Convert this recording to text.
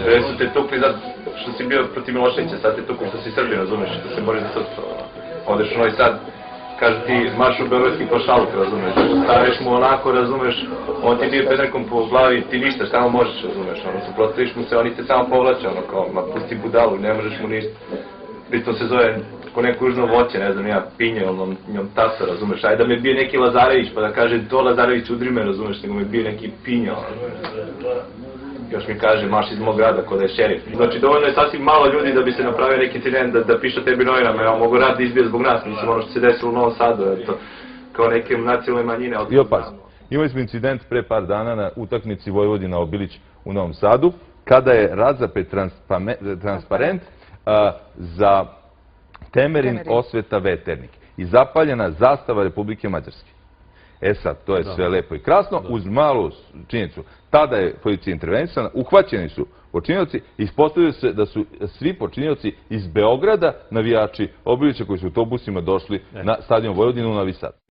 Pre su te tukli zato što si bio protiv Miloševića, sad te tukli što si Srbi, razumeš, što se boriš za srpstvo. Odeš u Novi Sad, kaže ti marš u Beogradski pašaluk, razumeš, staviš mu onako, razumeš, on ti bije pedrekom po glavi, ti ništa, šta mu možeš, razumeš, suprotstaviš mu se, on te samo povlače, ono kao, ma pusti budalu, ne možeš mu ništa. Pritom se zove ko neko južno voće, ne znam, ja pinje, njom tasa, razumeš, ajde da me bije neki Lazarević, pa da kaže to Lazarević udri me, razumeš, nego me bije neki pinje, još mi kaže marš iz mog grada ko da je šerif. Znači dovoljno je sasvim malo ljudi da bi se napravio neki incident da piše tebi novinama, ja mogu rad da izbije zbog nas, mislim ono što se desilo u Novom Sadu, eto, kao neke nacionalne manjine. I opaz, imali smo incident pre par dana na utakmici Vojvodina-Obilić u Novom Sadu, kada je razapet transparent za Temerin osveta Veternik i zapaljena zastava Republike Mađarske. E sad, to je sve lepo i krasno, uz malu činjenicu. Tada je policija intervenisana, uhvaćeni su počinioci, ispostavljaju se da su svi počinioci iz Beograda navijači Obilića koji su autobusima došli na stadion Vojvodinu u Novi Sad.